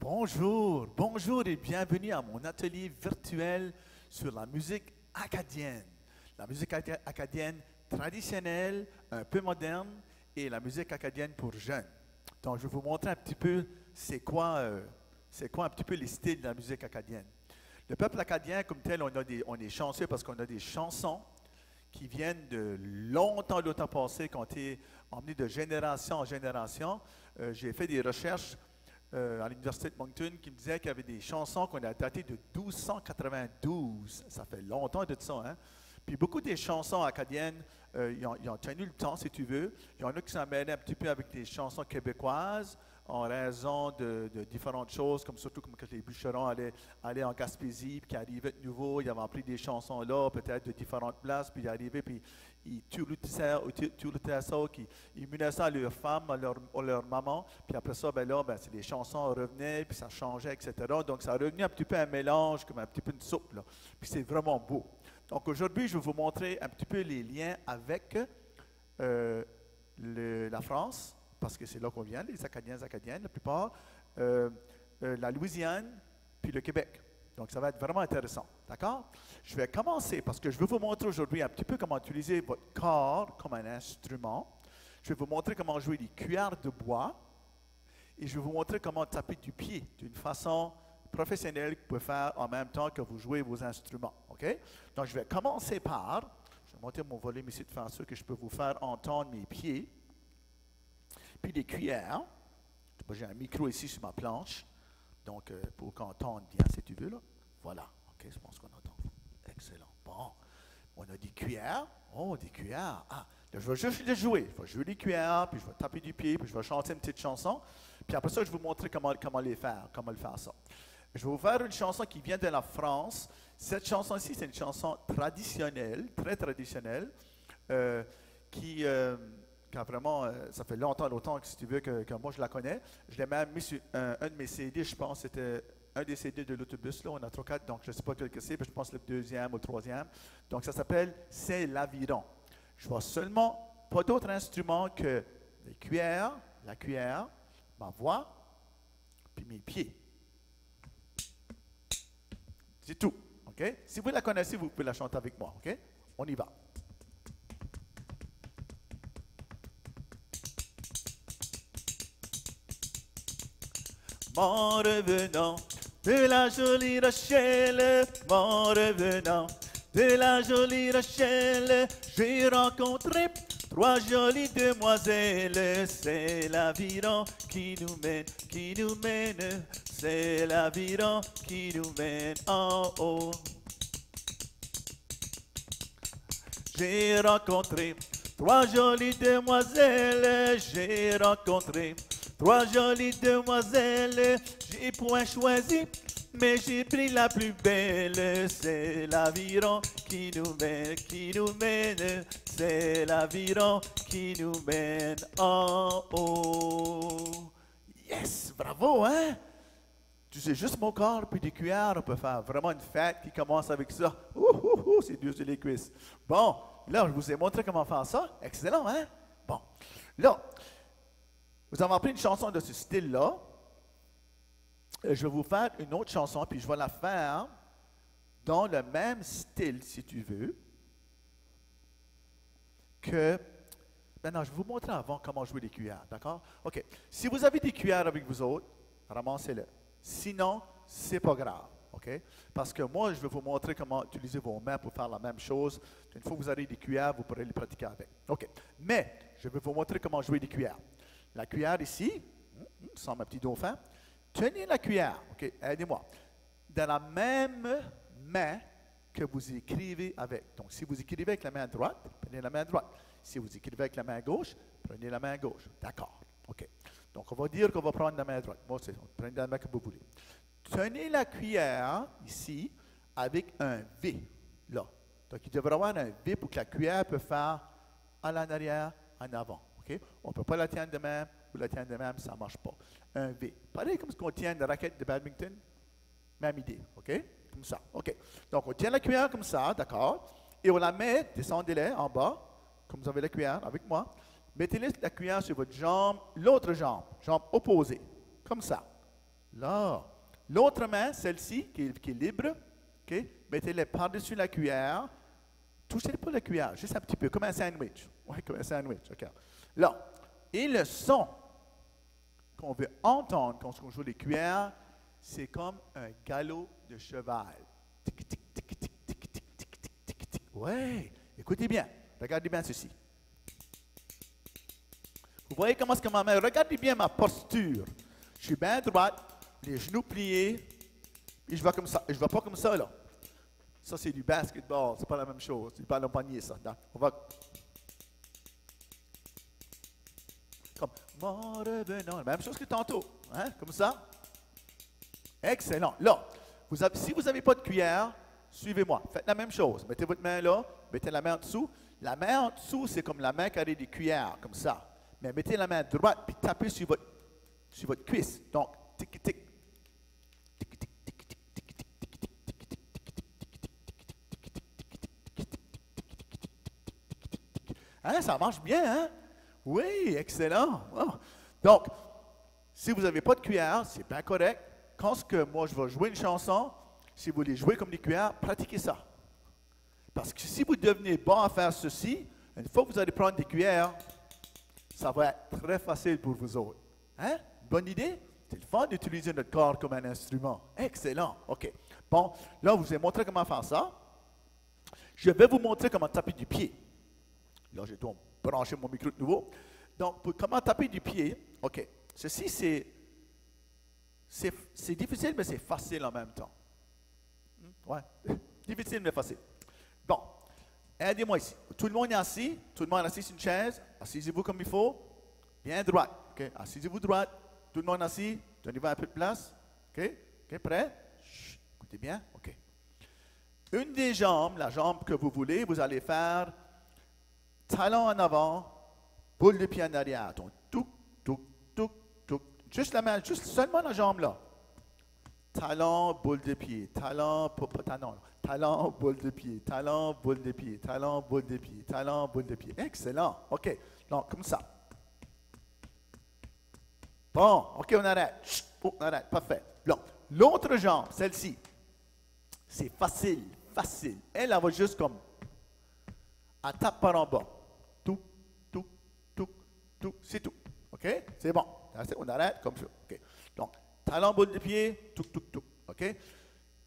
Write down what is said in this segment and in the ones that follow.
Bonjour, bonjour et bienvenue à mon atelier virtuel sur la musique acadienne. La musique acadienne traditionnelle, un peu moderne et la musique acadienne pour jeunes. Donc, je vais vous montrer un petit peu c'est quoi un petit peu les styles de la musique acadienne. Le peuple acadien, comme tel, on est chanceux parce qu'on a des chansons qui viennent de longtemps passé, qui ont été emmenées de génération en génération. J'ai fait des recherches à l'Université de Moncton qui me disait qu'il y avait des chansons qu'on a datées de 1292. Ça fait longtemps de ça, hein? Puis beaucoup des chansons acadiennes, ils ont tenu le temps, si tu veux. Il y en a qui s'en mêlent un petit peu avec des chansons québécoises en raison de différentes choses, comme surtout comme quand les bûcherons allaient en Gaspésie, puis qui arrivaient de nouveau, ils avaient appris des chansons là, peut-être de différentes places, puis ils arrivaient, puis ils tuaient ça, ils menaçaient leur femme, leur maman, puis après ça, c'est les chansons revenaient, puis ça changeait, etc. Donc, ça a revenu un petit peu un mélange, comme un petit peu une soupe, là. Puis c'est vraiment beau. Donc, aujourd'hui, je vais vous montrer un petit peu les liens avec la France, parce que c'est là qu'on vient, les Acadiens, Acadiennes, la plupart, la Louisiane, puis le Québec. Donc, ça va être vraiment intéressant. D'accord? Je vais commencer parce que je vais vous montrer aujourd'hui un petit peu comment utiliser votre corps comme un instrument. Je vais vous montrer comment jouer des cuillères de bois. Et je vais vous montrer comment taper du pied d'une façon professionnelle que vous pouvez faire en même temps que vous jouez vos instruments. OK? Donc, je vais commencer par, je vais monter mon volume ici de façon que je peux vous faire entendre mes pieds. Puis des cuillères. J'ai un micro ici sur ma planche. Donc, pour qu'on entende bien, si tu veux, là. Voilà. OK, je pense qu'on entend. Excellent. Bon. On a des cuillères. Oh, des cuillères. Ah, là, je vais juste les jouer. Je vais jouer des cuillères, puis je vais taper du pied, puis je vais chanter une petite chanson. Puis après ça, je vais vous montrer comment faire ça. Je vais vous faire une chanson qui vient de la France. Cette chanson-ci, c'est une chanson traditionnelle, très traditionnelle, qui a vraiment, ça fait longtemps, que si tu veux, que moi je la connais. Je l'ai même mis sur un de mes CD, je pense, c'était un des CD de l'autobus, là, on a 3-4, donc je ne sais pas quel que c'est, mais je pense le deuxième ou le troisième. Donc ça s'appelle « C'est l'aviron ». Je vois seulement pas d'autres instruments que les cuillères, la cuillère, ma voix, puis mes pieds. C'est tout, OK? Si vous la connaissez, vous pouvez la chanter avec moi, OK? On y va. Mon revenant de la jolie Rochelle, mon revenant de la jolie Rochelle, j'ai rencontré 3 jolies demoiselles. C'est l'aviron qui nous mène, c'est l'aviron qui nous mène en haut. J'ai rencontré 3 jolies demoiselles, j'ai rencontré 3 jolies demoiselles, j'ai point choisi, mais j'ai pris la plus belle. C'est l'aviron qui nous mène, c'est l'aviron qui nous mène en haut. Yes, bravo, hein? Tu sais, juste mon corps puis des cuillères, on peut faire vraiment une fête qui commence avec ça. C'est dur sur les cuisses. Bon, là, je vous ai montré comment faire ça. Excellent, hein? Bon, là, vous avez appris une chanson de ce style-là. Je vais vous faire une autre chanson, puis je vais la faire dans le même style, si tu veux, que... Maintenant, je vais vous montrer avant comment jouer les cuillères, d'accord? OK. Si vous avez des cuillères avec vous autres, ramassez-les. Sinon, c'est pas grave, OK? Parce que moi, je vais vous montrer comment utiliser vos mains pour faire la même chose. Une fois que vous avez des cuillères, vous pourrez les pratiquer avec. OK. Mais, je vais vous montrer comment jouer des cuillères. La cuillère ici, sans ma petite dauphin. Tenez la cuillère, OK, aidez-moi. Dans la même main que vous écrivez avec. Donc, si vous écrivez avec la main droite, prenez la main droite. Si vous écrivez avec la main gauche, prenez la main gauche. D'accord, OK. Donc, on va dire qu'on va prendre la main droite. Moi, c'est prenez la main que vous voulez. Tenez la cuillère ici avec un V, là. Donc, il devrait y avoir un V pour que la cuillère peut faire à l'arrière, en avant. Okay? On ne peut pas la tenir de même ou la tenir de même, ça ne marche pas. Un V. Pareil comme ce qu'on tient une raquette de badminton. Même idée. OK? Comme ça. OK. Donc, on tient la cuillère comme ça, d'accord? Et on la met, descendez-la en bas, comme vous avez la cuillère avec moi. Mettez la cuillère sur votre jambe, l'autre jambe opposée. Comme ça. Là. L'autre main, celle-ci, qui est libre, OK? Mettez-la par-dessus la cuillère. Touchez pas la cuillère, juste un petit peu, comme un sandwich. Oui, comme un sandwich. OK. Là. Et le son qu'on veut entendre quand on joue les cuillères, c'est comme un galop de cheval. Tic, tic, tic, tic, tic, tic, tic, tic, tic, tic. Oui, écoutez bien. Regardez bien ceci. Vous voyez comment est-ce que ma main, regardez bien ma posture. Je suis bien droite, les genoux pliés, et je vais comme ça. Je ne vais pas comme ça, là. Ça, c'est du basketball, c'est pas la même chose. C'est pas le panier, ça. On va comme mon revenant. La même chose que tantôt. Hein? Comme ça. Excellent. Là, si vous n'avez pas de cuillère, suivez-moi. Faites la même chose. Mettez votre main là, mettez la main en dessous. La main en dessous, c'est comme la main qui a des cuillères, comme ça. Mais mettez la main droite, puis tapez sur votre cuisse. Donc, tic, tic. Hein, ça marche bien, hein? Oui, excellent. Oh. Donc, si vous n'avez pas de cuillère, c'est bien correct. Quand moi je vais jouer une chanson, si vous voulez jouer comme des cuillères, pratiquez ça. Parce que si vous devenez bon à faire ceci, une fois que vous allez prendre des cuillères, ça va être très facile pour vous autres. Hein? Bonne idée? C'est le fun d'utiliser notre corps comme un instrument. Excellent. OK. Bon, là, je vous ai montré comment faire ça. Je vais vous montrer comment taper du pied. Là, j'ai donc branché mon micro de nouveau. Donc, pour comment taper du pied, OK. Ceci, c'est difficile, mais c'est facile en même temps. Ouais. Difficile, mais facile. Bon. Aidez-moi ici. Tout le monde est assis. Tout le monde est assis sur une chaise. Assisez-vous comme il faut. Bien droite. OK. Assisez-vous droite. Tout le monde assis. Donnez-vous un peu de place. OK. OK, prêt? Chut. Écoutez bien. OK. Une des jambes, la jambe que vous voulez, vous allez faire talon en avant, boule de pied en arrière. Donc, touc, touc, touc, touc. Juste la main, juste seulement la jambe là. Talon, boule de pied. Talon, talon. Talon, boule de pied. Talon, boule de pied. Talon, boule de pied. Talon, boule de pied. Excellent. OK. Donc, comme ça. Bon, OK, on arrête. Chut, on arrête. Parfait. Donc, l'autre jambe, celle-ci, c'est facile, facile. Elle va juste comme, elle tape par en bas. Tout, tout, tout, tout, c'est tout. OK? C'est bon. On arrête comme ça. OK. Donc, talon, boule de pied, tout, tout, tout. OK?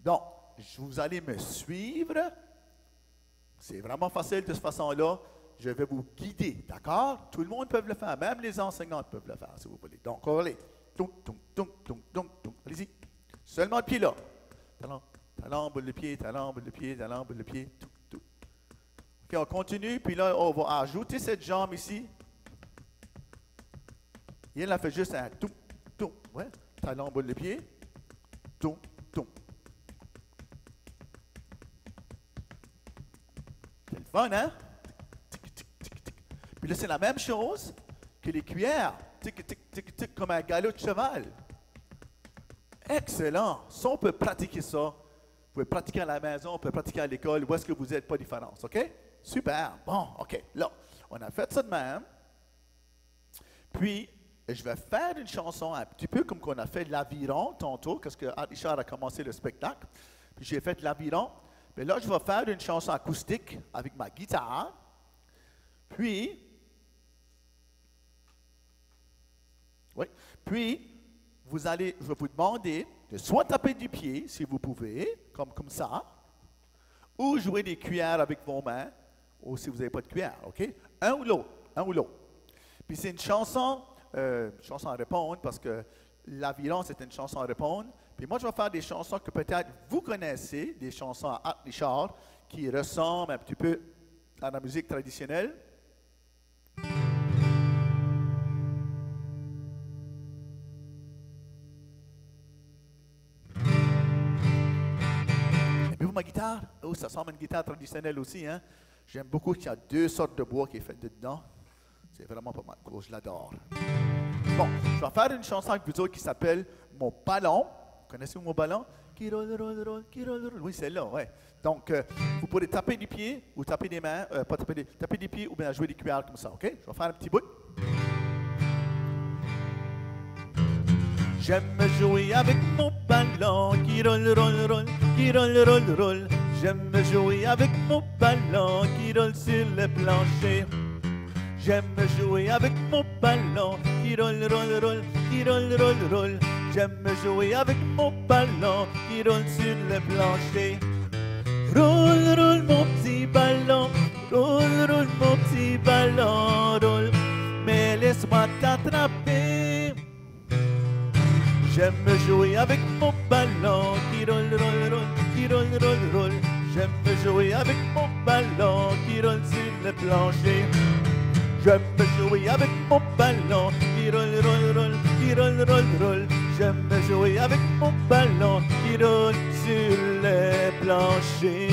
Donc, vous allez me suivre. C'est vraiment facile de cette façon-là. Je vais vous guider, d'accord? Tout le monde peut le faire, même les enseignants peuvent le faire, si vous voulez. Donc, on va aller. Allez-y. Seulement le pied là. Talon, talon, boule de pied, talon, boule de pied, talon, boule de pied, tout, tout. OK, on continue, puis là, on va ajouter cette jambe ici. Et elle a fait juste un tout, tout. Ouais. Talon, boule de pied, tout, tout. C'est le fun, hein? Puis là, c'est la même chose que les cuillères. Tic, tic, tic, tic, comme un galop de cheval. Excellent. Ça, on peut pratiquer ça. Vous pouvez pratiquer à la maison, on peut pratiquer à l'école. Où est-ce que vous n'êtes pas de différence, OK? Super. Bon, OK. Là, on a fait ça de même. Puis, je vais faire une chanson un petit peu comme qu'on a fait l'aviron tantôt, parce que Richard a commencé le spectacle. Puis, j'ai fait l'aviron. Mais là, je vais faire une chanson acoustique avec ma guitare. Puis, je vais vous demander de soit taper du pied, si vous pouvez, comme ça, ou jouer des cuillères avec vos mains, ou si vous n'avez pas de cuillère, OK? Un ou l'autre. Puis c'est une chanson à répondre, parce que l'aviron, c'est une chanson à répondre. Puis moi, je vais faire des chansons que peut-être vous connaissez, des chansons à Art Richard, qui ressemblent un petit peu à la musique traditionnelle. Aimez-vous ma guitare? Oh, ça semble une guitare traditionnelle aussi, hein? J'aime beaucoup qu'il y a 2 sortes de bois qui est fait dedans. C'est vraiment pas mal. Oh, je l'adore. Bon, je vais faire une chanson avec vous autres qui s'appelle Mon ballon. Vous connaissez mon ballon? Qui roule, roule, roule, qui roule, roule. Oui, c'est là, ouais. Donc, vous pourrez taper du pied ou taper des mains, pas taper des pieds ou bien jouer des cuillères comme ça, OK? Je vais faire un petit bout. J'aime jouer avec mon ballon qui roule, roule, roule, qui roule, roule, roule. J'aime jouer avec mon ballon qui roule sur le plancher. J'aime jouer avec mon ballon qui roule, roule, roule, qui roule, roule, roule. J'aime jouer avec mon ballon qui roule sur le plancher. Roule, roule mon petit ballon, roule, roule mon petit ballon, roule. Mais laisse-moi t'attraper. J'aime jouer avec mon ballon qui roule, roule, roule, qui roule, roule, roule. J'aime jouer avec mon ballon qui roule sur le plancher. J'aime jouer avec mon ballon qui roule, roule, roule, qui roule, roule, roule. J'aime jouer avec mon ballon qui roule sur le plancher.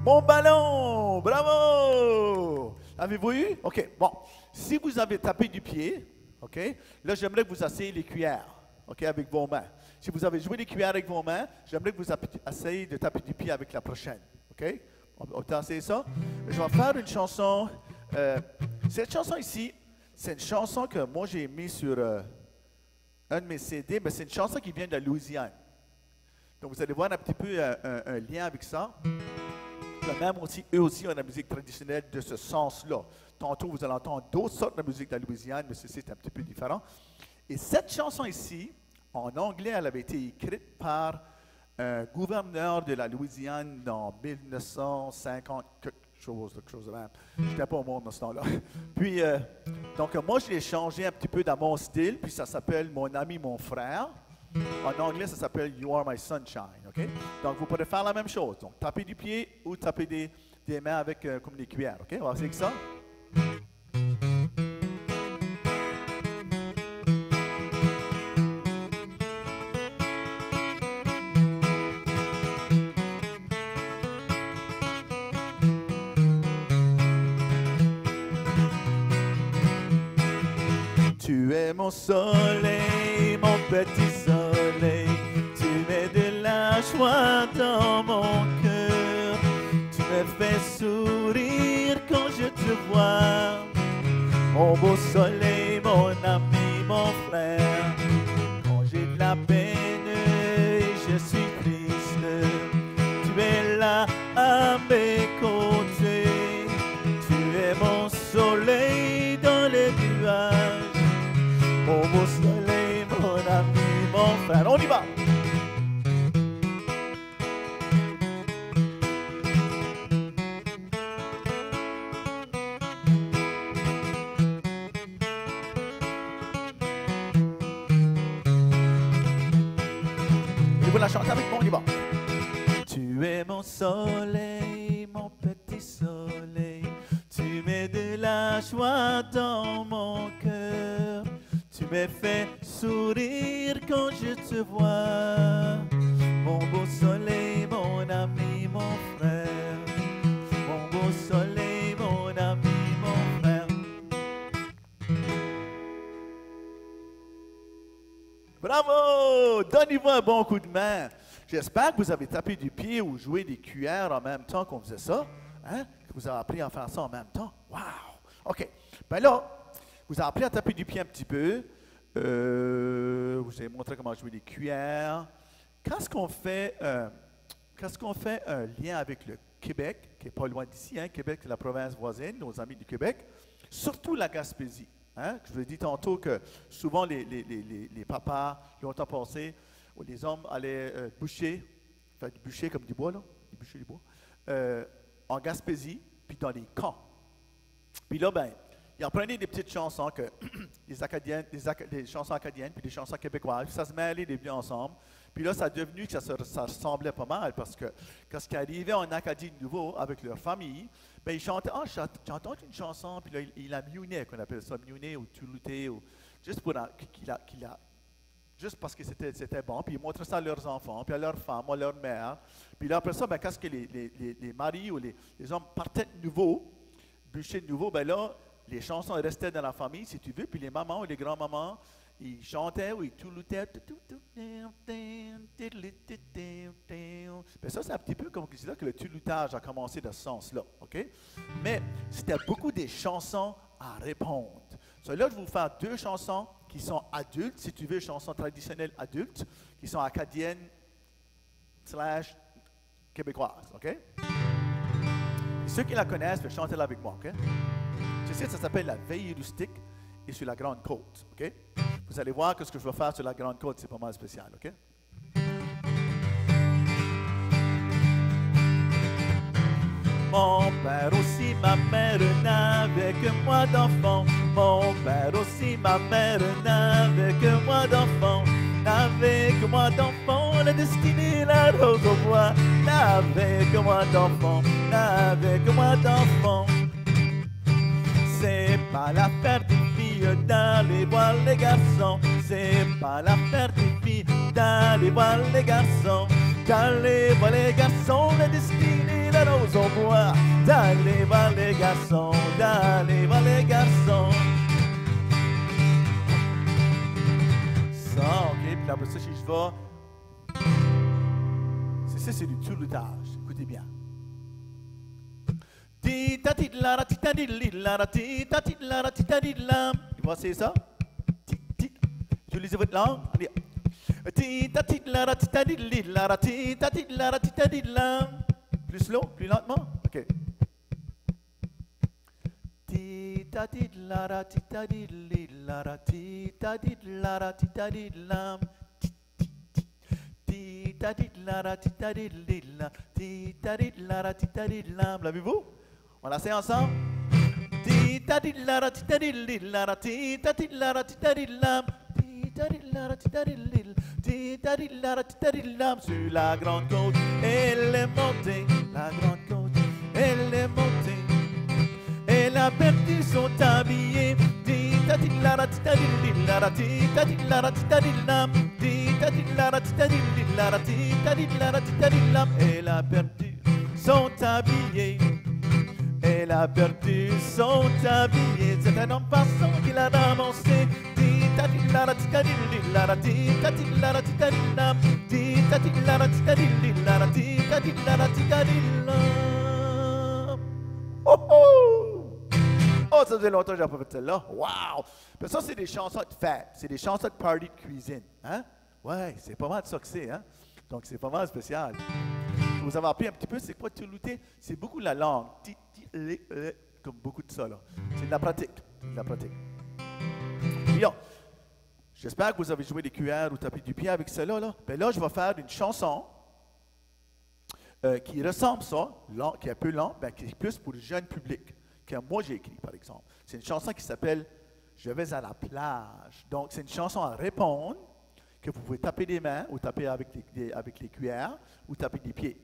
Mon ballon, bravo! Avez-vous eu? OK, bon. Si vous avez tapé du pied, OK, là, j'aimerais que vous asseyez les cuillères, OK, avec vos mains. Si vous avez joué les cuillères avec vos mains, j'aimerais que vous essayiez de taper du pied avec la prochaine, OK? On va essayer ça. Je vais faire une chanson. Cette chanson ici, c'est une chanson que moi, j'ai mis sur un de mes CD, mais c'est une chanson qui vient de la Louisiane. Donc, vous allez voir un petit peu un lien avec ça. Même aussi, eux aussi ont la musique traditionnelle de ce sens-là. Tantôt, vous allez entendre d'autres sortes de musique de la Louisiane, mais ceci est un petit peu différent. Et cette chanson ici, en anglais, elle avait été écrite par un gouverneur de la Louisiane en 1950, quelque chose de même. Je n'étais pas au monde dans ce temps-là. Puis, donc, moi, je l'ai changé un petit peu dans mon style, puis ça s'appelle Mon ami, mon frère. En anglais, ça s'appelle You Are My Sunshine, OK? Donc, vous pourrez faire la même chose. Donc, taper du pied ou taper des mains avec comme des cuillères, OK? On va essayer ça. Tu es mon soleil, mon petit soleil. Tu mets de la joie dans mon cœur. Tu me fais sourire quand je te vois. Mon beau soleil, mon ami, mon frère. Quand j'ai de la peine et je suis triste, tu es là à mes côtés. Tu es mon soleil dans les nuages. Mon beau soleil, mon ami, mon frère. On y va! Et vous la chantez avec moi, on y va. Tu es mon soleil, mon petit soleil. Tu mets de la joie dans mon cœur. Tu me fais sourire quand je te vois. Mon beau soleil, mon ami, mon frère. Mon beau soleil, mon ami, mon frère. Bravo! Donnez-vous un bon coup de main. J'espère que vous avez tapé du pied ou joué des cuillères en même temps qu'on faisait ça. Hein? Que vous avez appris à faire ça en même temps. Wow! OK. Ben là, vous avez appris à taper du pied un petit peu. Vous avez montré comment jouer des cuillères. Qu'est-ce qu'on fait un lien avec le Québec, qui n'est pas loin d'ici, hein? Québec, c'est la province voisine, nos amis du Québec, surtout la Gaspésie. Hein? Je vous ai dit tantôt que souvent les papas, longtemps passé, où les hommes allaient faire du bûcher comme du bois, là, du bûcher du bois, en Gaspésie, puis dans les camps. Puis là, ben, ils apprenaient des petites chansons, que des chansons acadiennes, puis des chansons québécoises, puis ça se mêlait les deux ensemble. Puis là, ça a devenu que ça ressemblait pas mal, parce que quand ils arrivaient en Acadie de nouveau avec leur famille, ben, ils chantaient « Ah, j'ai entendu une chanson », puis là, ils la miaunaient, qu'on appelle ça, miaunaient ou toulouté, ou juste juste parce que c'était bon, puis ils montraient ça à leurs enfants, puis à leurs femmes, à leur mère. Puis là, après ça, ben, quand les maris ou les hommes partaient de nouveau, bûcher de nouveau, ben là, les chansons restaient dans la famille, si tu veux, puis les mamans ou les grands-mamans, ils chantaient ou ils touloutaient. Ben ça, c'est un petit peu comme c'est là que le touloutage a commencé dans ce sens-là, OK? Mais c'était beaucoup des chansons à répondre. So, là, je vais vous faire 2 chansons qui sont adultes, si tu veux, chansons traditionnelles adultes, qui sont acadiennes / québécoises, OK? Et ceux qui la connaissent, peuvent chanter là avec moi, OK? Tu sais, ça s'appelle la veille rustique et sur la Grande Côte, OK? Vous allez voir que ce que je vais faire sur la Grande Côte, c'est pas mal spécial, OK? Mon père aussi, ma mère n'avait que moi d'enfant. Mon père aussi, ma mère n'avait que moi d'enfant. N'avait que moi d'enfant, la destinée, la rose au bois. N'avait que moi d'enfant, n'avait que moi d'enfant. C'est pas l'affaire des filles d'aller voir les garçons. C'est pas l'affaire des filles d'aller voir les garçons. D'aller voir les garçons, la destinée, la rose au bois. D'aller voir les garçons, d'aller voir les garçons. Ça, ok, puis après ça, si je vais. C'est ça, c'est du tourloutage. Écoutez bien. Tu vois, c'est ça? Utilisez votre langue. Plus slow, plus lentement. OK. L'avez-vous? On la sait ensemble? Sur la Grande Côte, elle est montée, la Grande Côte, elle est montée. Elle a perdu son tablier. Elle a perdu son tablier. Elle a perdu son tablier. C'est un homme passant qui l'a ramassé. Oh oh! Oh, ça faisait longtemps que j'ai pas fait celle-là. Wow! Mais ça, c'est des chansons de fête. C'est des chansons de party de cuisine. Hein? Ouais, c'est pas mal de ça que c'est. Hein? Donc, c'est pas mal spécial. Vous avez appris un petit peu, c'est quoi toulouter? C'est beaucoup la langue. Comme beaucoup de ça, là. C'est de la pratique. C'est de la pratique. Bien. J'espère que vous avez joué des cuillères ou tapé du pied avec cela. Là. Ben là, je vais faire une chanson qui ressemble à ça, qui est un peu lente, mais qui est plus pour le jeune public, que moi j'ai écrit, par exemple. C'est une chanson qui s'appelle « Je vais à la plage ». Donc, c'est une chanson à répondre, que vous pouvez taper des mains, ou taper avec les cuillères, ou taper des pieds.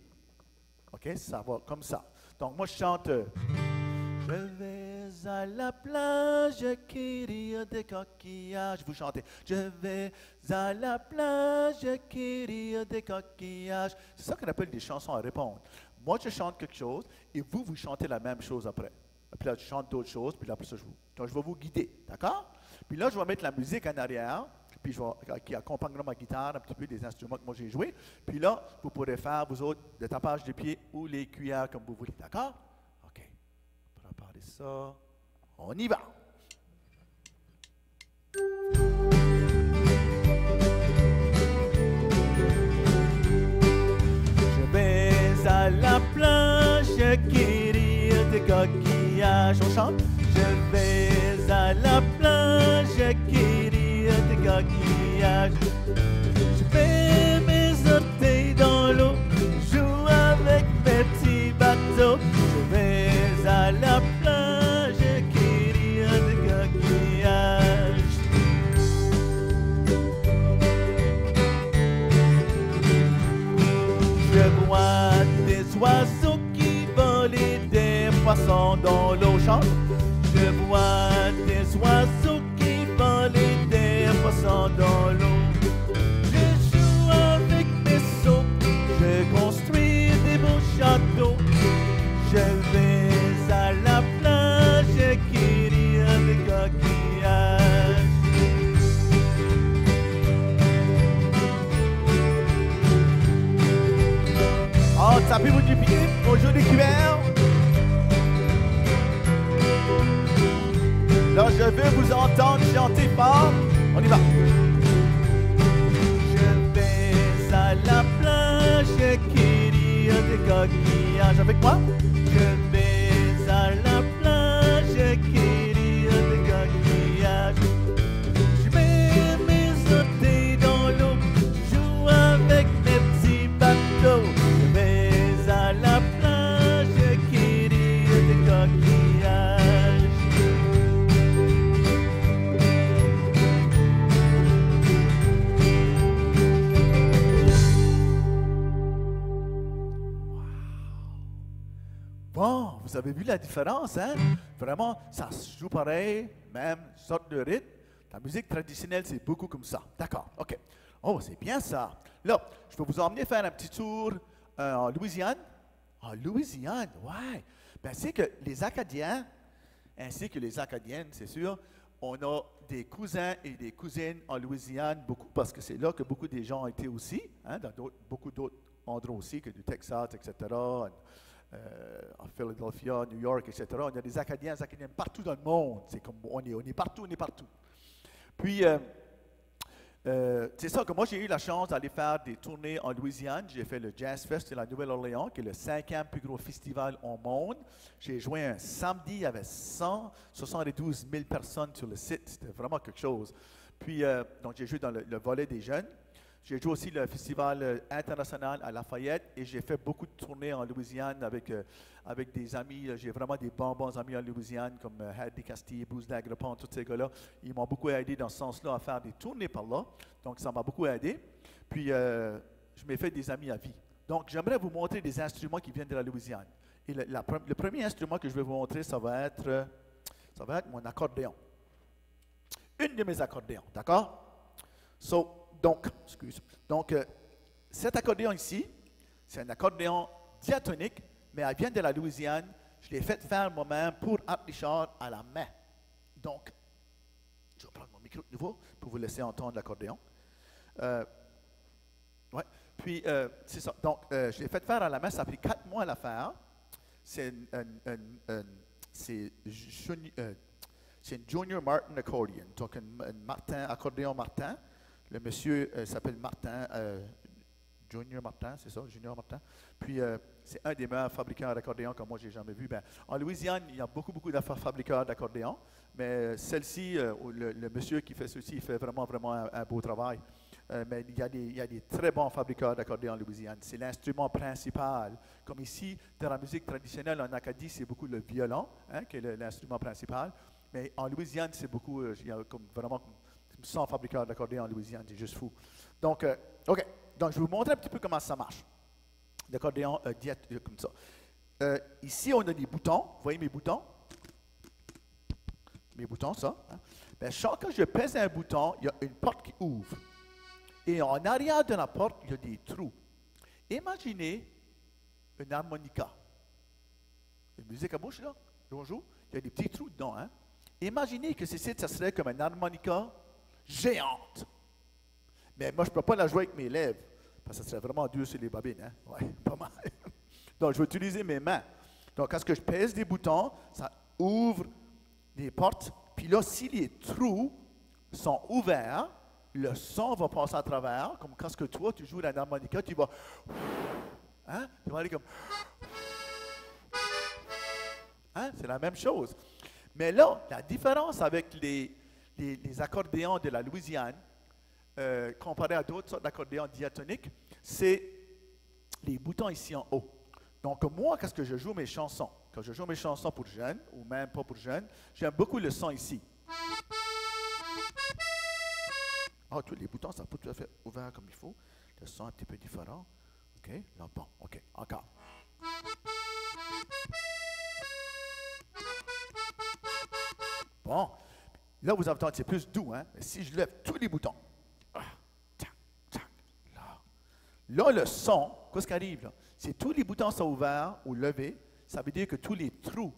OK? Ça va comme ça. Donc, moi, je chante je vais à la plage cueillir des coquillages. Vous chantez. Je vais à la plage cueillir des coquillages. C'est ça qu'on appelle des chansons à répondre. Moi, je chante quelque chose et vous, vous chantez la même chose après. Puis là, je chante d'autres choses, puis là, après ça, donc, je vais vous guider. D'accord? Puis là, je vais mettre la musique en arrière, puis qui accompagnera ma guitare, un petit peu des instruments que moi j'ai joués. Puis là, vous pourrez faire, vous autres, le tapage de pied ou les cuillères comme vous voulez. D'accord? OK. Préparez ça. On y va. Je vais à la plage cueillir des coquillages. On chante. Je vais à la plage cueillir des coquillages. Je mets mes orteils dans l'eau, joue avec mes petits bateaux. Je vais à la plage cueillir des coquillages. Je vois des oiseaux qui volent et des poissons dans l'eau. Chante. Je vois des oiseaux qui volent et des poissons dans l'eau. Je joue avec mes seaux, je construis des beaux châteaux. Je vais à la plage cueillir des coquillages. Oh, tapez-vous du pied, on joue des cuillères. Alors, je veux vous entendre chanter fort. On y va. Je vais à la plage qui rire des coquillages. Avec moi. Je vais à la plage qui rire des coquillages. Je mets mes orteils dans l'eau. Je joue avec mes petits bateaux. Je vais à la plage qui rire des coquillages. Bon, vous avez vu la différence, hein? Vraiment, ça se joue pareil, même sorte de rythme. La musique traditionnelle, c'est beaucoup comme ça. D'accord, OK. Oh, c'est bien ça. Là, je vais vous emmener faire un petit tour en Louisiane. En Louisiane, ouais. Ben, c'est que les Acadiens, ainsi que les Acadiennes, c'est sûr, on a des cousins et des cousines en Louisiane, beaucoup, parce que c'est là que beaucoup des gens ont été aussi, hein, dans beaucoup d'autres endroits aussi, que du Texas, etc., en Philadelphia, New York, etc. On a des Acadiens partout dans le monde. C'est comme on est partout, on est partout. Puis, c'est ça que moi, j'ai eu la chance d'aller faire des tournées en Louisiane. J'ai fait le Jazz Fest de la Nouvelle-Orléans, qui est le 5e plus gros festival au monde. J'ai joué un samedi, il y avait 172 000 personnes sur le site. C'était vraiment quelque chose. Puis, donc, j'ai joué dans le volet des jeunes. J'ai joué aussi le festival international à Lafayette et j'ai fait beaucoup de tournées en Louisiane avec des amis. J'ai vraiment des bons amis en Louisiane comme Hardy Castille, Bruce Lagrepont, tous ces gars-là. Ils m'ont beaucoup aidé dans ce sens-là à faire des tournées par là. Donc, ça m'a beaucoup aidé. Puis, je m'ai fait des amis à vie. Donc, j'aimerais vous montrer des instruments qui viennent de la Louisiane. Et le premier instrument que je vais vous montrer, ça va être mon accordéon. Une de mes accordéons, d'accord? Donc, cet accordéon ici, c'est un accordéon diatonique, mais elle vient de la Louisiane. Je l'ai fait faire moi-même pour Art Richard à la main. Donc, je vais prendre mon micro de nouveau pour vous laisser entendre l'accordéon. Ouais. Puis, c'est ça. Donc, je l'ai fait faire à la main. Ça a pris 4 mois à la faire. C'est une Junior Martin accordion. Donc, un accordéon Martin. Le monsieur s'appelle Martin, Junior Martin, c'est ça, Junior Martin. Puis, c'est un des meilleurs fabricants d'accordéons que moi, j'ai jamais vu. Ben, en Louisiane, il y a beaucoup de fabricants d'accordéons, mais celle-ci, le monsieur qui fait ceci, il fait vraiment un beau travail. Mais il y a des très bons fabricants d'accordéons en Louisiane. C'est l'instrument principal. Comme ici, dans la musique traditionnelle en Acadie, c'est beaucoup le violon, hein, qui est l'instrument principal. Mais en Louisiane, c'est beaucoup, il y a comme vraiment 100 fabricants d'accordéons en Louisiane, c'est juste fou. Donc, OK. Donc, je vais vous montrer un petit peu comment ça marche. L'accordéon comme ça. Ici, on a des boutons. Vous voyez mes boutons? Mes boutons, ça. Hein? Bien, chaque fois que je pèse un bouton, il y a une porte qui ouvre. Et en arrière de la porte, il y a des trous. Imaginez une harmonica. Une musique à bouche, là, on joue. Il y a des petits trous dedans. Hein? Imaginez que ceci, ça serait comme une harmonica géante. Mais moi, je ne peux pas la jouer avec mes lèvres, parce que ça serait vraiment dur sur les babines. Hein? Oui, pas mal. Donc, je vais utiliser mes mains. Donc, quand je pèse des boutons, ça ouvre des portes. Puis là, si les trous sont ouverts, le son va passer à travers, comme quand toi, tu joues la harmonica, tu vas... Hein? Tu vas aller comme... Hein? C'est la même chose. Mais là, la différence avec les accordéons de la Louisiane, comparé à d'autres sortes d'accordéons diatoniques, c'est les boutons ici en haut. Donc moi, quand je joue mes chansons, quand je joue mes chansons pour jeunes, ou même pas pour jeunes, j'aime beaucoup le son ici. Ah, tous les boutons sont pas tout à fait ouverts comme il faut. Le son est un petit peu différent. OK, là, bon, OK, encore. Bon, là, vous entendez, c'est plus doux, hein? Mais si je lève tous les boutons, là, le son, qu'est-ce qui arrive là? Si tous les boutons sont ouverts ou levés, ça veut dire que tous les trous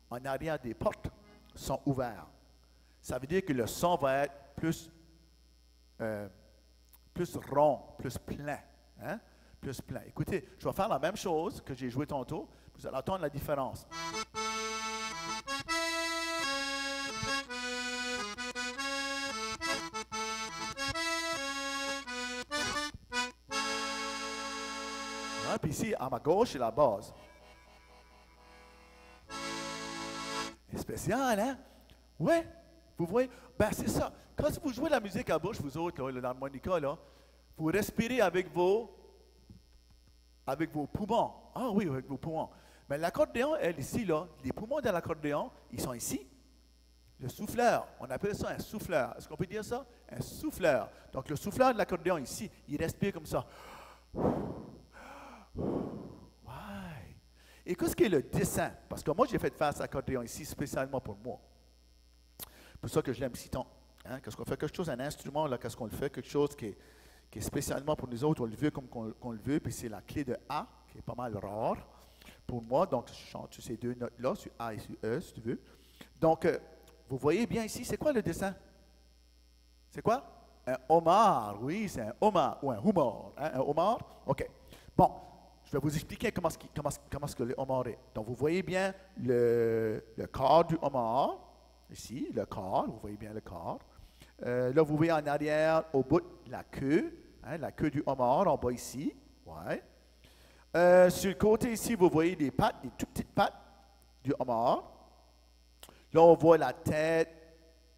en arrière des portes sont ouverts. Ça veut dire que le son va être plus rond, plus plein. Hein? Plus plein. Écoutez, je vais faire la même chose que j'ai joué tantôt. Vous allez entendre la différence. ça, puis ici, à ma gauche, c'est la base. C'est spécial, hein? Ouais, vous voyez? Ben, c'est ça. Quand vous jouez la musique à bouche, vous autres, là, l'harmonica, là, vous respirez avec vos poumons. Ah oui, avec vos poumons. Mais l'accordéon, elle, ici, là, les poumons de l'accordéon, ils sont ici. Le souffleur, on appelle ça un souffleur. Est-ce qu'on peut dire ça? Un souffleur. Donc, le souffleur de l'accordéon, ici, il respire comme ça. Ouais. Et qu'est-ce qui est le dessin? Parce que moi, j'ai fait faire cet accordéon ici spécialement pour moi. C'est pour ça que je l'aime si tant. Hein? Qu'est-ce qu'on fait quelque chose, un instrument, là, qu'est-ce qu'on le fait? Quelque chose qui est spécialement pour nous autres, on le veut comme qu'on le veut, puis c'est la clé de A, qui est pas mal rare pour moi. Donc, je chante sur ces deux notes-là, sur A et sur E, si tu veux. Donc, vous voyez bien ici, c'est quoi le dessin? C'est quoi? Un homard, oui, c'est un homard, ou un homard. Hein? Un homard? OK. Bon, je vais vous expliquer comment ce que le homard est. Donc, vous voyez bien le corps du homard, ici, le corps, vous voyez bien le corps. Là, vous voyez en arrière, au bout, la queue, hein, la queue du homard, en bas ici. Ouais. Sur le côté ici, vous voyez des pattes, des toutes petites pattes du homard. Là, on voit la tête,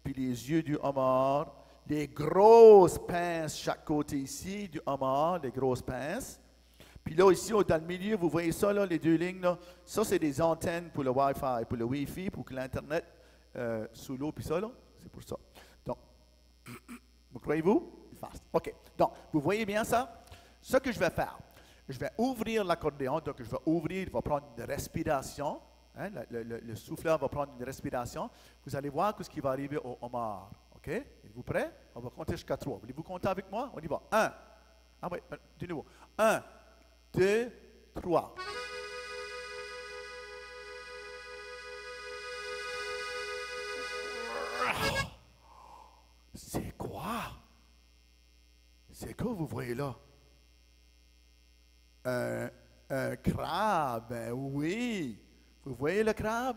puis les yeux du homard, les grosses pinces chaque côté ici du homard, les grosses pinces. Puis là, ici, dans le milieu, vous voyez ça, là, les deux lignes, là, ça, c'est des antennes pour le Wi-Fi, pour le Wi-Fi, pour que l'Internet sous l'eau, puis ça, là, c'est pour ça. Donc, vous croyez-vous? OK. Donc, vous voyez bien ça? Ce que je vais faire, je vais ouvrir l'accordéon, donc je vais ouvrir, il va prendre une respiration. Hein, le souffleur va prendre une respiration. Vous allez voir ce qui va arriver au homard. OK? Êtes-vous prêts? On va compter jusqu'à 3. Voulez-vous compter avec moi? On y va. 1. Ah oui, de nouveau. 1, 2, 3. C'est quoi? C'est quoi vous voyez là? Un crabe, ben oui. Vous voyez le crabe?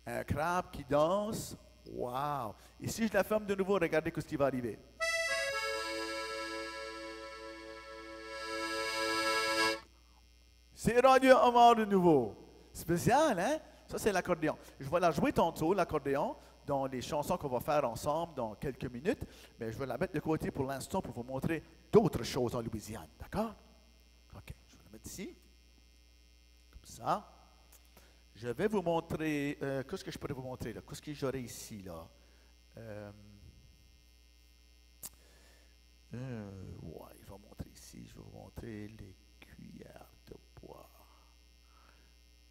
Un crabe qui danse. Wow! Et si je la ferme de nouveau, regardez ce qui va arriver. C'est rendu un homard de nouveau. Spécial, hein? Ça, c'est l'accordéon. Je vais la jouer tantôt, l'accordéon, dans les chansons qu'on va faire ensemble dans quelques minutes. Mais je vais la mettre de côté pour l'instant pour vous montrer d'autres choses en Louisiane. D'accord? OK. Je vais la mettre ici. Comme ça. Je vais vous montrer, qu'est-ce que je pourrais vous montrer là? Qu'est-ce que j'aurai ici là? Ouais, je vais montrer ici, je vais vous montrer les cuillères de bois.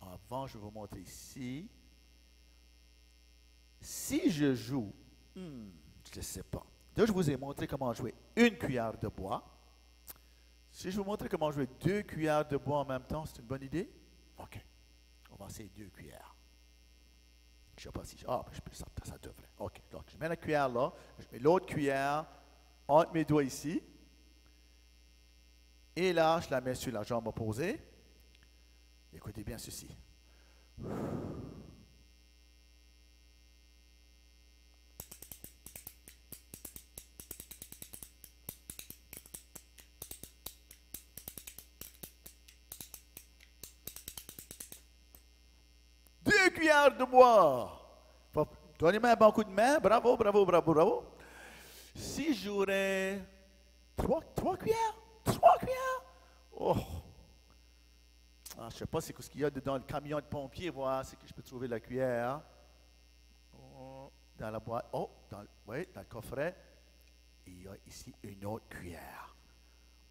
Avant, je vais vous montrer ici. Si je joue, je ne sais pas. Là, je vous ai montré comment jouer une cuillère de bois. Si je vous montre comment jouer 2 cuillères de bois en même temps, c'est une bonne idée? OK. On va essayer 2 cuillères. Je ne sais pas si... ça devrait. OK. Donc, je mets la cuillère là. Je mets l'autre cuillère entre mes doigts ici. Et là, je la mets sur la jambe opposée. Écoutez bien ceci. Cuillères de bois. Donnez-moi un bon coup de main. Bravo, bravo, bravo, bravo. Si j'aurais 3 cuillères, 3 cuillères. Oh. Ah, je ne sais pas c'est ce qu'il y a dans le camion de pompier. Voir si je peux trouver la cuillère. Oh, dans la boîte. Oh, oui, dans le coffret. Et il y a ici une autre cuillère.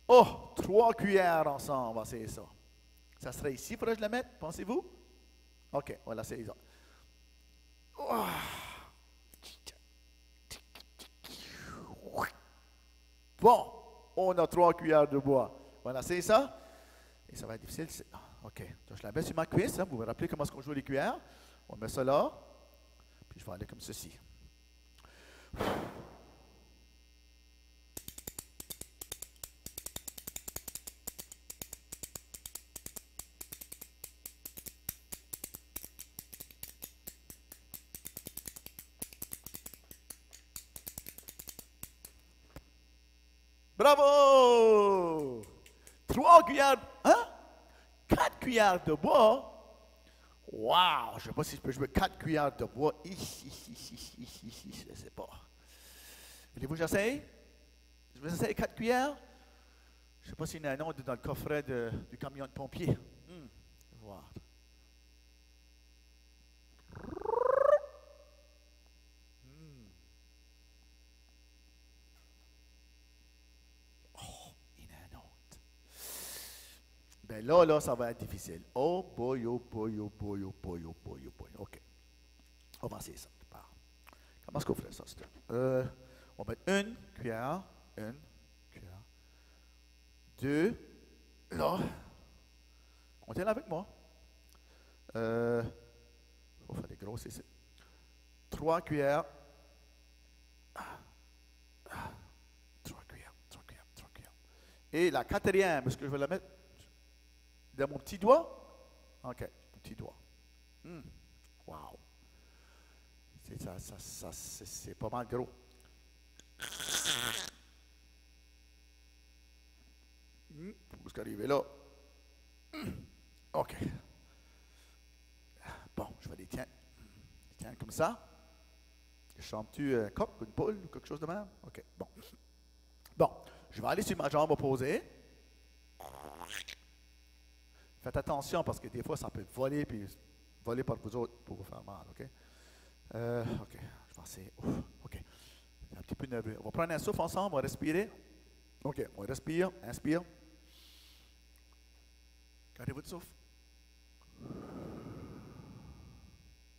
Oh, 3 cuillères ensemble. On va essayer ça. Ça serait ici, il faudrait que je la mette, pensez-vous? OK, voilà, c'est ça. Oh. Bon, on a 3 cuillères de bois. Voilà, c'est ça. Et ça va être difficile. OK, donc je la mets sur ma cuisse. Hein. Vous vous rappelez comment est-ce qu'on joue les cuillères? On met ça là. Puis je vais aller comme ceci. Bravo! 3 cuillères. Hein? cuillères de bois, wow, je ne sais pas si je peux jouer 4 cuillères de bois. Je ne sais pas. Voulez-vous que j'essaye? Je vais essayer 4 cuillères. Je ne sais pas s'il y a un nom dans le coffret du camion de pompier. Je vais voir. Ben là, ça va être difficile. Oh boy, oh boy, oh boy, oh boy, oh boy, oh boy. OK. On va essayer ça. Comment est-ce qu'on ferait ça? On va mettre une cuillère. Deux. Là. Comptez là avec moi. On va faire des grosses ici. 3 cuillères. 3 cuillères. Et la quatrième, est-ce que je vais la mettre dans mon petit doigt? OK, mon petit doigt. Wow. C'est pas mal gros. Où est-ce qu'arriver là? OK. Bon, je vais les tenir. Comme ça. Chantes-tu un coq, une poule ou quelque chose de même? OK, bon. Bon, je vais aller sur ma jambe opposée. Faites attention parce que des fois, ça peut voler puis voler par vous autres pour vous faire mal, OK? OK, je vais essayer. OK, un petit peu nerveux. On va prendre un souffle ensemble, on va respirer. OK, on respire, inspire. Gardez votre souffle.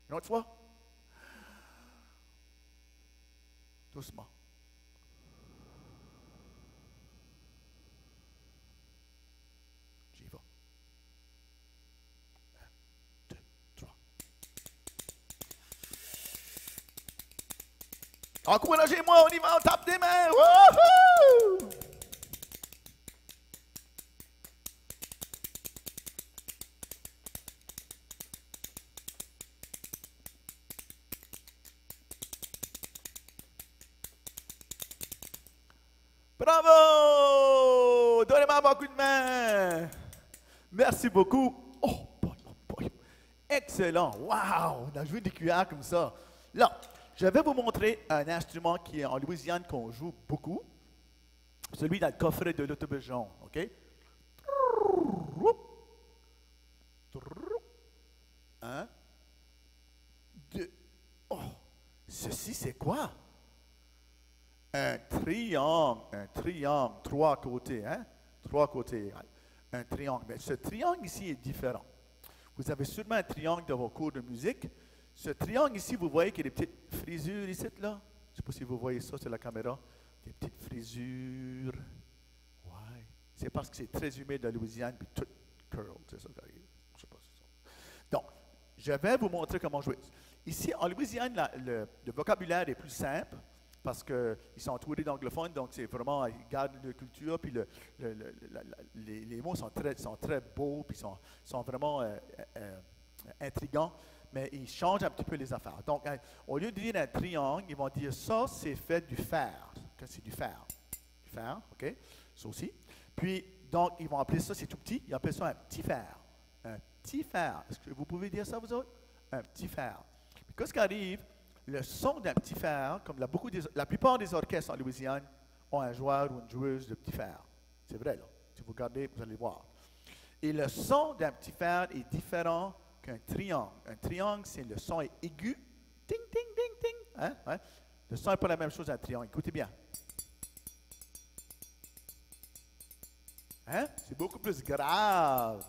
Une autre fois. Doucement. J'y vais. 1, 2, 3. Encouragez-moi, on y va, on tape des mains. Wouhou! Bravo! Donnez-moi un bon coup de main. Merci beaucoup. Oh, boy. Excellent. Wow! On a joué des cuillères comme ça. Là, je vais vous montrer un instrument qui est en Louisiane qu'on joue beaucoup. Celui dans le coffret de l'autobus jaune. OK? Un, deux. Oh! Ceci, c'est quoi? Un triangle, 3 côtés, hein? 3 côtés, un triangle. Mais ce triangle ici est différent. Vous avez sûrement un triangle dans vos cours de musique. Ce triangle ici, vous voyez qu'il y a des petites frisures ici, là? Je ne sais pas si vous voyez ça sur la caméra. Des petites frisures. Ouais. C'est parce que c'est très humide à Louisiane, puis tout curl, c'est ça qui arrive. Je ne sais pas si c'est ça. Donc, je vais vous montrer comment jouer. Ici, en Louisiane, le vocabulaire est plus simple, parce qu'ils sont entourés d'anglophones, donc c'est vraiment, ils gardent leur culture, puis les mots sont très beaux, puis sont vraiment intrigants, mais ils changent un petit peu les affaires. Donc, au lieu de dire un triangle, ils vont dire ça, c'est fait du fer. C'est du fer. Du fer, OK? Ça aussi. Puis, donc, ils vont appeler ça, c'est tout petit, ils appellent ça un petit fer. Un petit fer. Est-ce que vous pouvez dire ça, vous autres? Un petit fer. Puis, qu'est-ce qui arrive? Le son d'un petit fer, comme la plupart des orchestres en Louisiane ont un joueur ou une joueuse de petit fer. C'est vrai, là. Si vous regardez, vous allez voir. Et le son d'un petit fer est différent qu'un triangle. Un triangle, c'est le son est aigu. Ting, ting, ting, ting. Hein? Hein? Le son n'est pas la même chose qu'un triangle. Écoutez bien. Hein? C'est beaucoup plus grave.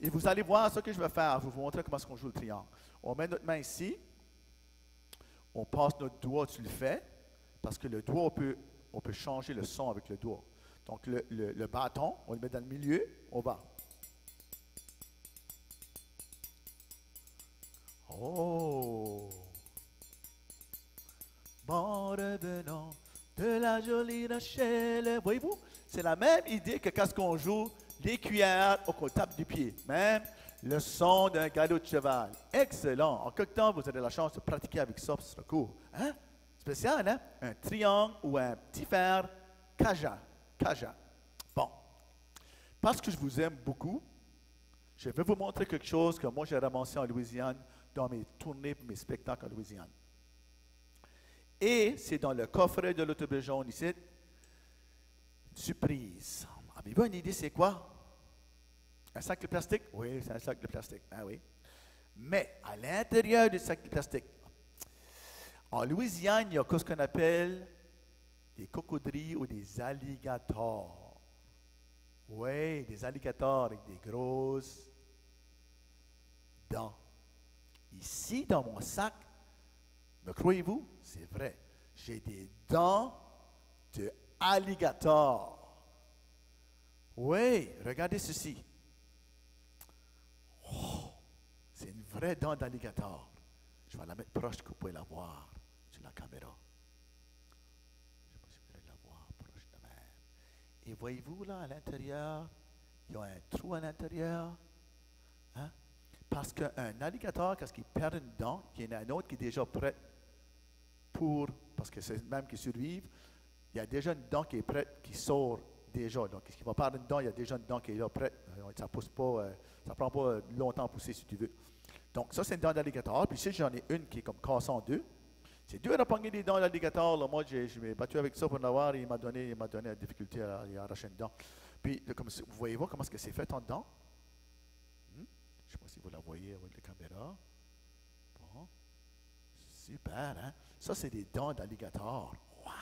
Et vous allez voir ce que je vais faire. Je vais vous montrer comment on joue le triangle. On met notre main ici. On passe notre doigt sur le fait, parce que le doigt, on peut changer le son avec le doigt. Donc, le bâton, on le met dans le milieu, on va. Oh! Bon revenant de la jolie Rachel. Voyez-vous, c'est la même idée que quand on joue les cuillères ou qu'on tape du pied. Même le son d'un galop de cheval. Excellent. En quelque temps, vous aurez la chance de pratiquer avec ça, ce sera cool. Hein? Spécial, hein? Un triangle ou un petit fer cajun. Cajun. Bon. Parce que je vous aime beaucoup, Je vais vous montrer quelque chose que moi j'ai ramassé en Louisiane dans mes tournées, mes spectacles en Louisiane. Et c'est dans le coffret de l'autobus jaune ici. Surprise. Avez-vous une idée c'est quoi? Un sac de plastique? Oui, c'est un sac de plastique. Ah oui. Mais à l'intérieur du sac de plastique, en Louisiane, il y a ce qu'on appelle des cocodrilles ou des alligators. Oui, des alligators avec des grosses dents. Ici, dans mon sac, me croyez-vous? C'est vrai. J'ai des dents de alligator. Oui, regardez ceci. Oh, c'est une vraie dent d'alligator. Je vais la mettre proche que vous pouvez la voir sur la caméra. Je ne sais pas si vous pouvez la voir proche de même. Et voyez-vous là, à l'intérieur, il y a un trou à l'intérieur. Hein? Parce qu'un alligator, quand il perd une dent, il y en a un autre qui est déjà prêt pour, parce que c'est même qui survivent, il y a déjà une dent qui est prête, qui sort déjà. Donc, ce qui va perdre une dent, il y a déjà une dent qui est là prête. Ça pousse pas, ça prend pas longtemps à pousser si tu veux. Donc, ça, c'est une dent d'alligator. Puis ici, j'en ai une qui est comme cassée en deux. C'est dur à pogner des dents d'alligator. Moi, je m'ai battu avec ça pour l'avoir et il m'a donné la difficulté à arracher une dent. Puis, comme vous voyez comment est-ce que c'est fait en dedans? Je ne sais pas si vous la voyez avec la caméra. Bon. Super, hein? Ça, c'est des dents d'alligator. Wow!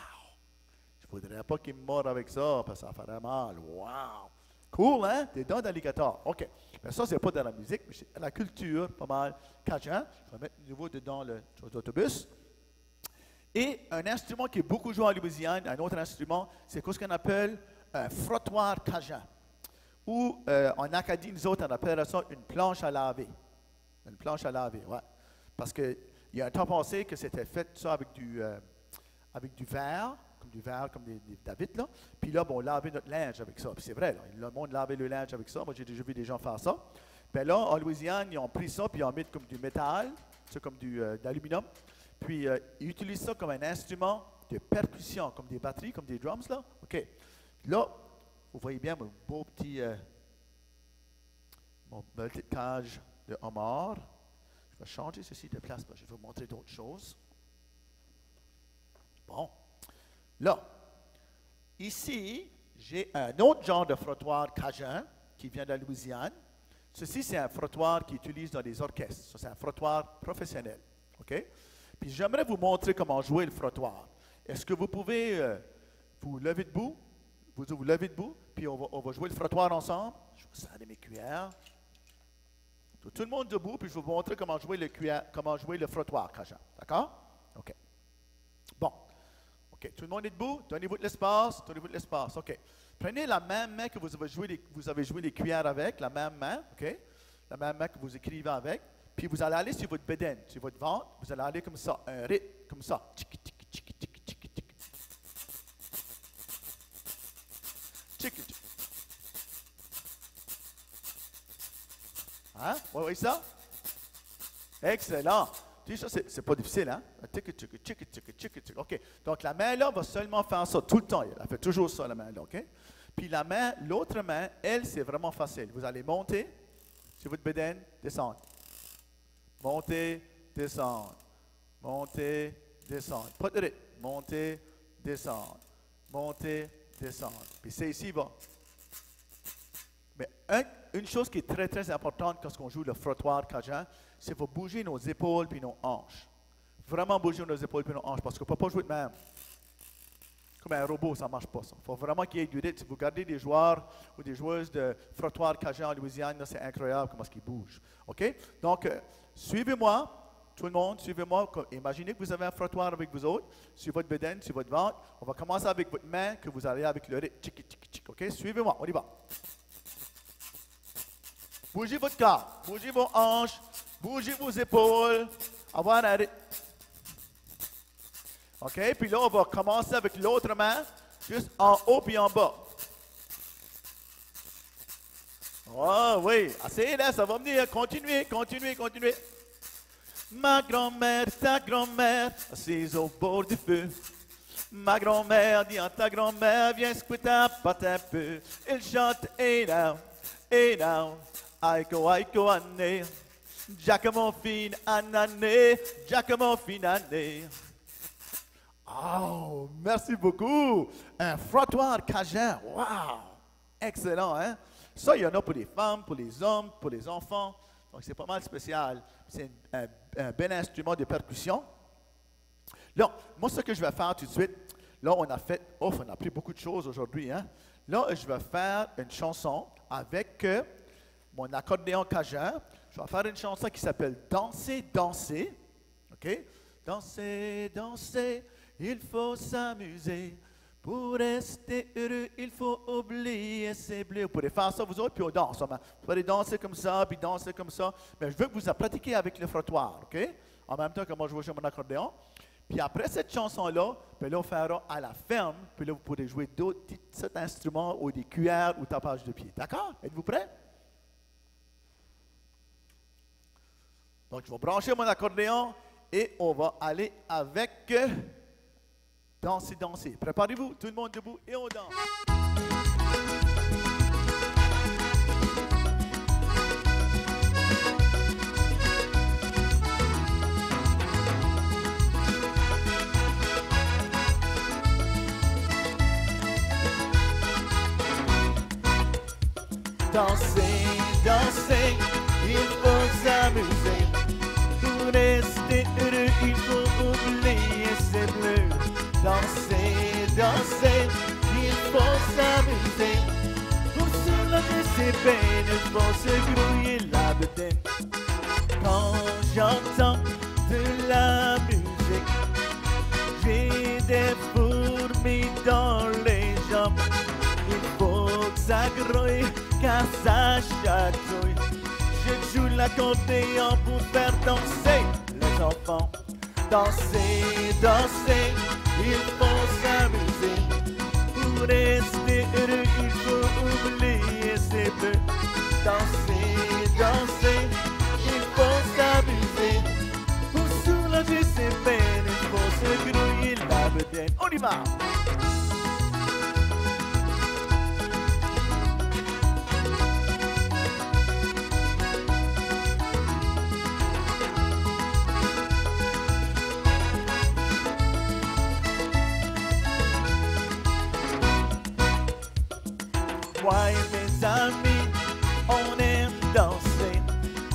Je ne voudrais pas qu'il me morde avec ça parce que ça ferait mal. Wow! Cool, hein? Des dents d'alligator. OK. Mais ça, c'est pas dans la musique, mais c'est la culture, pas mal. Cajun. Je vais mettre de nouveau dedans l'autobus. Et un instrument qui est beaucoup joué en Louisiane, un autre instrument, c'est ce qu'on appelle un frottoir cajun. Ou en Acadie, nous autres, on appelle ça une planche à laver. Une planche à laver, ouais. Parce qu'il y a un temps passé que c'était fait ça avec du verre, comme des David, là. Puis là, bon, on lavait notre linge avec ça. Puis c'est vrai, là, le monde lavait le linge avec ça. Moi, j'ai déjà vu des gens faire ça. Puis là, en Louisiane, ils ont pris ça, puis ils ont mis comme du métal, c'est comme d'aluminium. Puis ils utilisent ça comme un instrument de percussion, comme des batteries, comme des drums, là. OK. Là, vous voyez bien mon beau petit cage de homard. Je vais changer ceci de place, parce que je vais vous montrer d'autres choses. Bon. Là, ici, j'ai un autre genre de frottoir cajun qui vient de la Louisiane. Ceci, c'est un frottoir qu'ils utilisent dans les orchestres. Ça, c'est un frottoir professionnel. OK? Puis j'aimerais vous montrer comment jouer le frottoir. Est-ce que vous pouvez vous lever debout? Vous levez debout, puis on va jouer le frottoir ensemble. Je vais serrer mes cuillères. Tout le monde debout, puis je vais vous montrer comment jouer le frottoir cajun. D'accord? OK. Bon. OK. Tout le monde est debout? Donnez-vous de l'espace. Donnez-vous de l'espace. OK. Prenez la même main que vous avez joué les cuillères avec, la même main. OK? La même main que vous écrivez avec. Puis vous allez aller sur votre bédaine, sur votre ventre. Vous allez aller comme ça, un rythme, comme ça. Tchik, tchik, tchik, tchik, tchik, tchik. Tchik, tchik. Hein? Vous voyez ça? Excellent. Tu sais, ça, c'est pas difficile, hein? Tchik, tchik, tchik, tchik, tchik, tchik. OK. Donc, la main-là va seulement faire ça tout le temps. Elle fait toujours ça, la main-là, OK? Puis l'autre main, elle, c'est vraiment facile. Vous allez monter sur votre bédaine, descendre. Monter, descendre. Monter, descendre. Pas de rythme. Monter, descendre. Monter, descendre. Puis c'est ici, bon. Mais une chose qui est très, très importante quand on joue le frottoir cajun, c'est qu'il faut bouger nos épaules puis nos hanches. Vraiment bouger nos épaules puis nos hanches, parce qu'on ne peut pas jouer de même. Comme un robot, ça ne marche pas. Il faut vraiment qu'il y ait du rythme. Si vous regardez des joueurs ou des joueuses de frottoir cajun en Louisiane, c'est incroyable comment ils bougent. OK? Donc, suivez-moi, tout le monde, suivez-moi. Imaginez que vous avez un frottoir avec vous autres, sur votre bédaine, sur votre ventre. On va commencer avec votre main, que vous allez avec le rythme. Tchik, tchik, tchik. OK? Suivez-moi, on y va. Bougez votre corps, bougez vos hanches, bougez vos épaules. Avoir un rythme. OK? Puis là, on va commencer avec l'autre main, juste en haut puis en bas. Oh oui, assez là, ça va venir. Continuez, continuez, continuez. Ma grand-mère, ta grand-mère, assise au bord du feu. Ma grand-mère dit à ta grand-mère, viens secouer ta patte un peu. Elle chante, hey now, Aiko, aiko, ane. Giacomo fin anane. Giacomo fin ane. Oh, merci beaucoup. Un frottoir cajun. Wow. Excellent, hein? Ça, il y en a pour les femmes, pour les hommes, pour les enfants. Donc, c'est pas mal spécial. C'est un bel instrument de percussion. Là, moi, ce que je vais faire tout de suite, là, on a pris beaucoup de choses aujourd'hui, hein? Là, je vais faire une chanson avec mon accordéon cajun. Je vais faire une chanson qui s'appelle Danser, danser. OK? Danser, danser, il faut s'amuser. Pour rester heureux, il faut oublier ses bleus. Vous pourrez faire ça, vous autres, puis on danse. Vous pourrez danser comme ça, puis danser comme ça. Mais je veux que vous pratiquiez avec le frottoir, OK? En même temps que moi, je vais jouer mon accordéon. Puis après cette chanson-là, puis là, on fera à la ferme, puis là, vous pourrez jouer d'autres petits instruments ou des cuillères ou tapage de pied. D'accord? Êtes-vous prêts? Donc, je vais brancher mon accordéon et on va aller avec danser, danser. Préparez-vous, tout le monde debout et on danse. Danser, danser, il faut s'amuser. Pour rester heureux, il faut oublier ses bleus. Danser, danser, il faut s'amuser. Pour soulager ses peines, il faut se grouiller la bedaine. Quand j'entends de la musique, j'ai des fourmis dans les jambes. Il faut que ça grouille, car ça chatouille. Je joue l'accordéon pour faire danser les enfants. Danser, danser, il faut s'amuser. Pour rester heureux, il faut oublier ses bleus. Danser, danser, il faut s'amuser. Pour soulager ses peines, il faut se grouiller la bedaine. On y va! Moi et mes amis, on aime danser.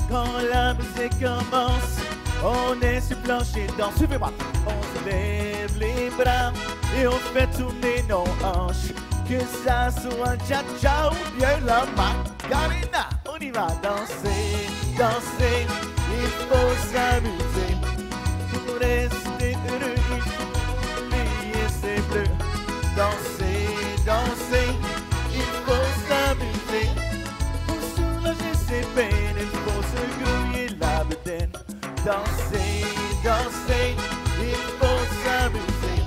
Quand la musique commence, on est sur plancher danse. Suivez-moi. On se lève les bras et on fait tourner nos hanches. Que ça soit cha-cha ou bien la macarena. On y va danser, danser, il faut s'amuser. Pour rester heureux, il faut oublier ses bleus. Danser, danser, il faut s'amuser. Pour soulager ses peines, il faut se grouiller la bedaine. Danser, danser, il faut s'amuser.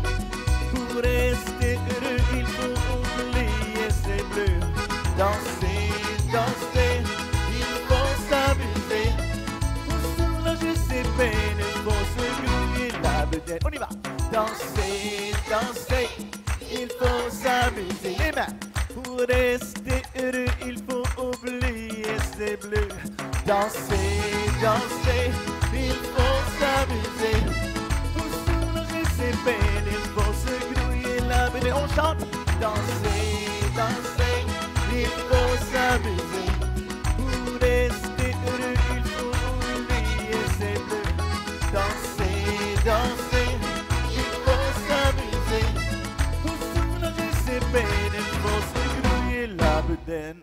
Pour rester heureux, il faut oublier ses bleus. Danser, danser, il faut s'amuser. Pour soulager ses peines, il faut se grouiller la bedaine. On y va. Danser, danser, il faut s'amuser. Les mains. Pour rester heureux, il faut oublier ses bleus. Danser, danser, il faut s'amuser. Pour soulager ses peines, il faut se grouiller la bedaine. On chante. Danser, danser, il faut s'amuser. Pour rester heureux, il faut oublier ses bleus. Danser, danser, il faut s'amuser. Pour soulager ses peines, il faut se grouiller la bedaine.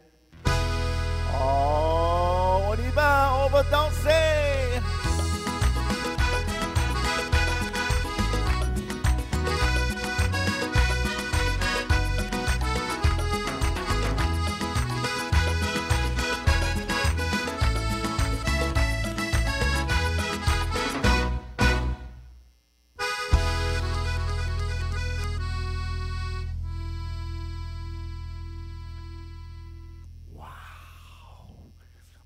Oh, on y va, on va danser.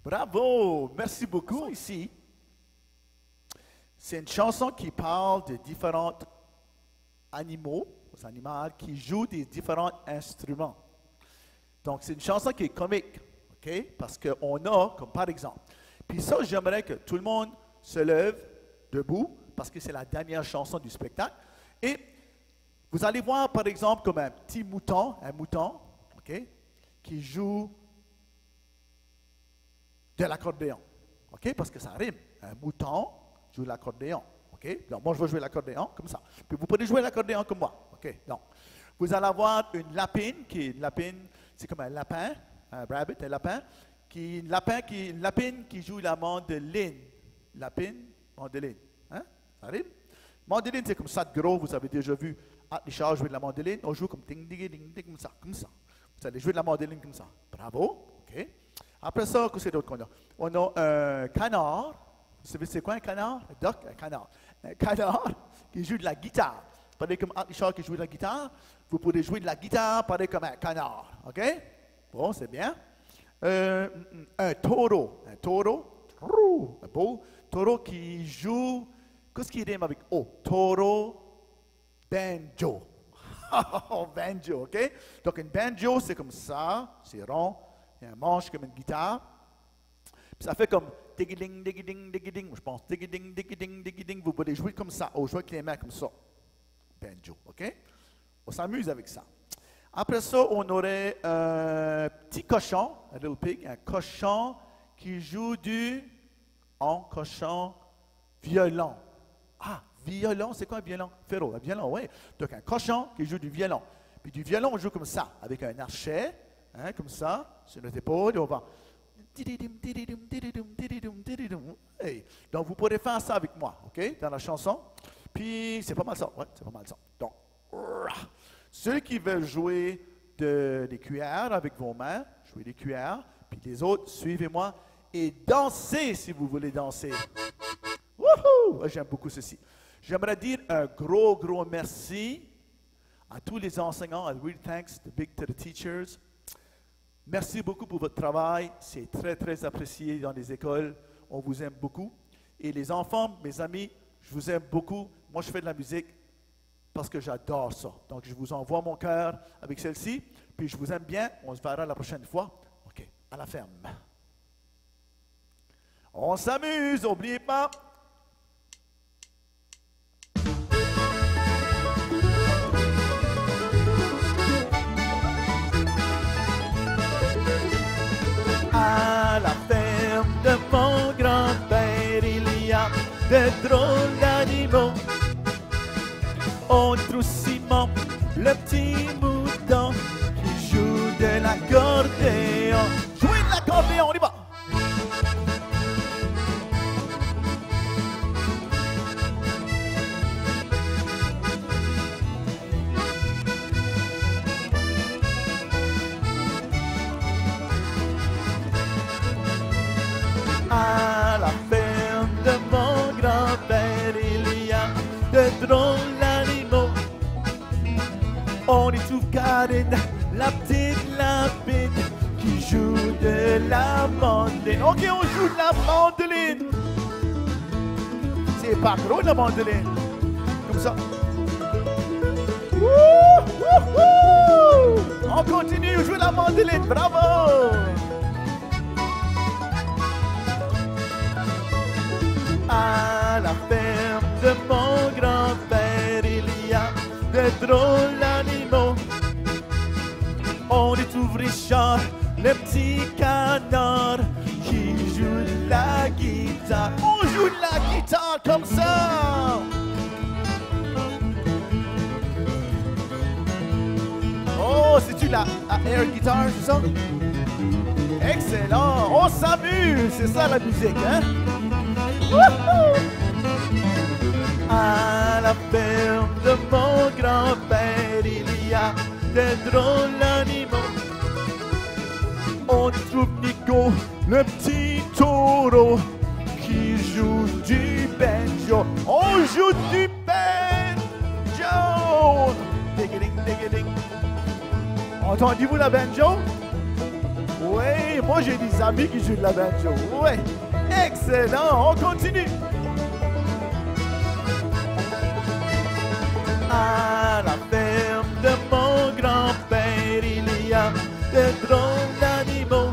Bravo, merci beaucoup. Ici, c'est une chanson qui parle de différents animaux qui jouent des différents instruments. Donc, c'est une chanson qui est comique. OK? Parce qu'on a, comme par exemple. Puis ça, j'aimerais que tout le monde se lève debout, parce que c'est la dernière chanson du spectacle. Et vous allez voir, par exemple, comme un petit mouton, OK? Qui joue de l'accordéon. OK? Parce que ça rime. Un mouton joue de l'accordéon. OK? Donc, moi, je vais jouer l'accordéon comme ça. Puis vous pouvez jouer l'accordéon comme moi. OK? Donc, vous allez avoir une lapine, c'est comme un lapin, un rabbit, un lapin, une lapine qui joue la mandoline. Lapine, mandoline. Hein? Ça rime? Mandoline, c'est comme ça de gros. Vous avez déjà vu Richard jouer de la mandoline. On joue comme ding, ding, ding, ding, comme ça, comme ça. Vous allez jouer de la mandoline comme ça. Bravo. OK? Après ça, qu'est-ce d'autre qu'on a? On a un canard. Vous savez c'est quoi un canard? Un duck, un canard. Un canard qui joue de la guitare. Pareil comme Richard qui joue de la guitare. Vous pouvez jouer de la guitare pareil comme un canard. OK? Bon, c'est bien. Un taureau. Un beau taureau qui joue. Qu'est-ce qui rime avec O? Taureau, banjo. Banjo, OK? Donc, une banjo, c'est comme ça, c'est rond. Il y a un manche comme une guitare. Puis ça fait comme diggy-ding, diggy-ding, diggy-ding. Je pense diggy-ding, diggy-ding, diggy-ding. Vous pouvez jouer comme ça. On joue avec les mains comme ça. Banjo, OK? On s'amuse avec ça. Après ça, on aurait un petit cochon, un little pig, un cochon qui joue cochon violon. Ah, violon, c'est quoi un violon? Féro, un violon, oui. Donc un cochon qui joue du violon. Puis du violon, on joue comme ça, avec un archet, hein, comme ça, sur notre épaule, et on va. Hey. Donc vous pourrez faire ça avec moi, OK, dans la chanson. Puis c'est pas mal ça, ouais, c'est pas mal ça. Donc, ceux qui veulent jouer des cuillères avec vos mains, jouez des cuillères, puis les autres, suivez-moi et dansez si vous voulez danser. Wouhou! J'aime beaucoup ceci. J'aimerais dire un gros merci à tous les enseignants. I really thanks to the teachers. Merci beaucoup pour votre travail. C'est très apprécié dans les écoles. On vous aime beaucoup. Et les enfants, mes amis, je vous aime beaucoup. Moi, je fais de la musique parce que j'adore ça. Donc, je vous envoie mon cœur avec celle-ci. Puis, je vous aime bien. On se verra la prochaine fois. OK, à la ferme. On s'amuse, n'oubliez pas. À la ferme de mon grand-père, il y a de drôles d'animaux. On trouve Simon, le petit mouton, qui joue de l'accordéon. Jouez de l'accordéon, on y va! À la ferme de mon grand-père, il y a de drôles d'animaux. On y trouve Karine, la petite lapine, qui joue de la mandoline. OK, on joue de la mandoline. C'est pas gros la mandoline. Comme ça. On continue à jouer la mandoline. Bravo! À la ferme de mon grand-père, il y a de drôles d'animaux. On y trouve Richard, le petit canard, qui joue de la guitare. On joue de la guitare comme ça. Oh, c'est-tu la air guitar, c'est ça? Excellent, on s'amuse, c'est ça la musique, hein? À la ferme de mon grand-père, il y a de drôles d'animaux. On trouve Nico, le petit taureau, qui joue du banjo. On joue du banjo! Ding-a-ding, ding-a-ding. Entendez-vous la banjo? Oui, moi j'ai des amis qui jouent de la banjo. Oui. Excellent, on continue. À la ferme de mon grand-père, il y a de drôles d'animaux.